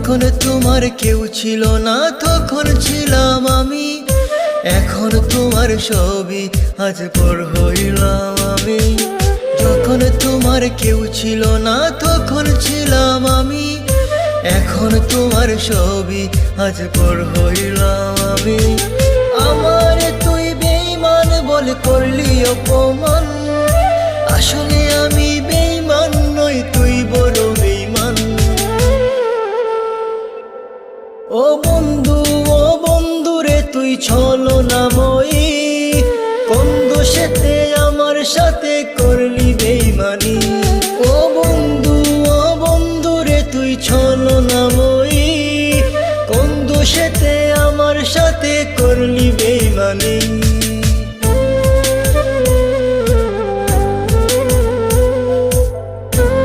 যখন তোমার কেউ ছিল না তখন ছিলাম আমি, এখন তোমার ছবি আজ পর হইলাম আমি। যখন তোমার কেউ ছিল না তখন ছিলাম আমি, এখন তোমার ছবি আজ পর হইলাম আমি। আমার তুই বেঈমান বলে করলি অপমান, আসলে আমি